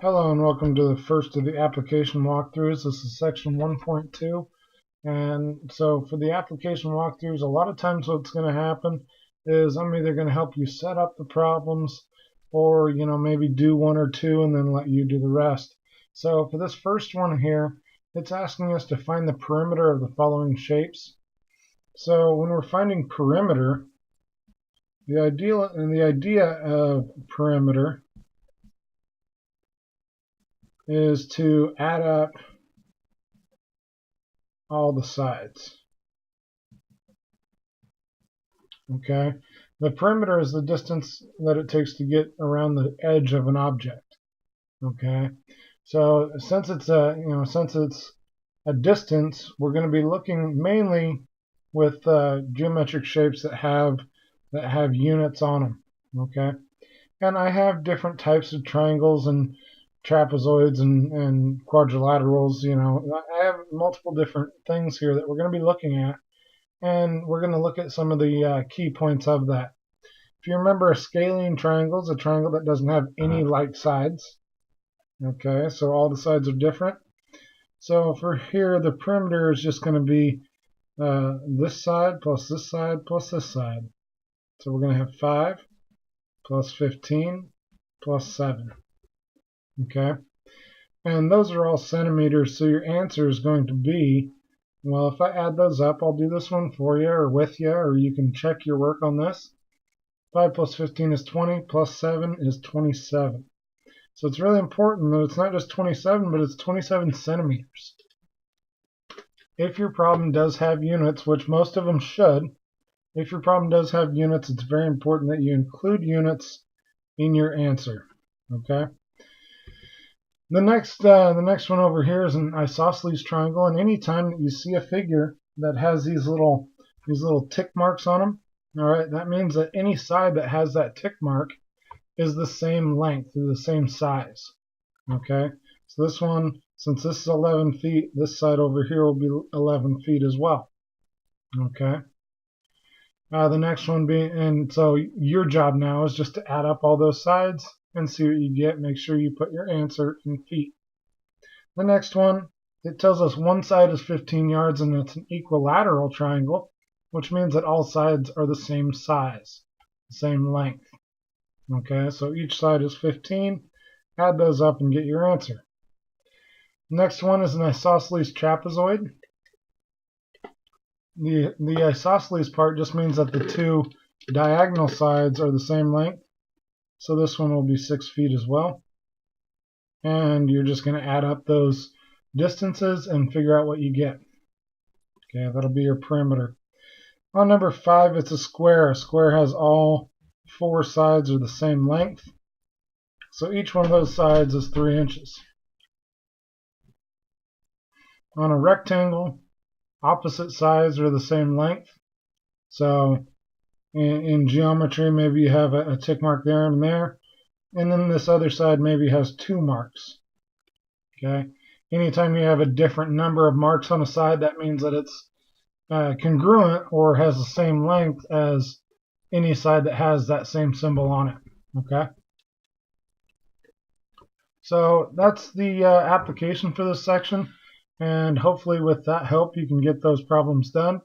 Hello and welcome to the first of the application walkthroughs. This is section 1.2, and so for the application walkthroughs, a lot of times what's going to happen is I'm either going to help you set up the problems or maybe do one or two and then let you do the rest. So for this first one here, it's asking us to find the perimeter of the following shapes. So when we're finding perimeter, the idea of perimeter is to add up all the sides. Okay, the perimeter is the distance that it takes to get around the edge of an object. Okay, so since it's a distance, we're going to be looking mainly with geometric shapes that have units on them. Okay, and I have different types of triangles and trapezoids and quadrilaterals. I have multiple different things here that we're going to be looking at, and we're going to look at some of the key points of that. If you remember, a scalene triangle is a triangle that doesn't have any like sides. Okay, so all the sides are different. So for here, the perimeter is just going to be this side plus this side plus this side. So we're going to have 5 plus 15 plus 7. Okay, and those are all centimeters, so your answer is going to be, well, if I add those up, I'll do this one for you or with you, or you can check your work on this. 5 plus 15 is 20, plus 7 is 27. So it's really important that it's not just 27, but it's 27 centimeters. If your problem does have units, which most of them should, if your problem does have units, it's very important that you include units in your answer. Okay. The next one over here is an isosceles triangle, and anytime that you see a figure that has these little tick marks on them, all right, that means that any side that has that tick mark is the same length, or the same size. Okay, so this one, since this is 11 feet, this side over here will be 11 feet as well. Okay. The next one being, and so your job now is just to add up all those sides and see what you get. Make sure you put your answer in feet. The next one, it tells us one side is 15 yards and it's an equilateral triangle, which means that all sides are the same size, same length. Okay, so each side is 15. Add those up and get your answer. Next one is an isosceles trapezoid. The isosceles part just means that the two diagonal sides are the same length. So this one will be 6 feet as well. And you're just going to add up those distances and figure out what you get. Okay, that'll be your perimeter. On number 5, it's a square. A square has all 4 sides are the same length. So each one of those sides is 3 inches. On a rectangle, opposite sides are the same length. So in geometry, maybe you have a tick mark there and there, and then this other side maybe has 2 marks. Okay. Anytime you have a different number of marks on a side, that means that it's congruent or has the same length as any side that has that same symbol on it. Okay. So that's the application for this section, and hopefully with that help you can get those problems done.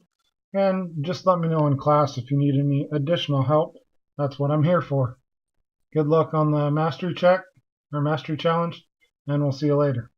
And just let me know in class if you need any additional help. That's what I'm here for. Good luck on the mastery check or mastery challenge, and we'll see you later.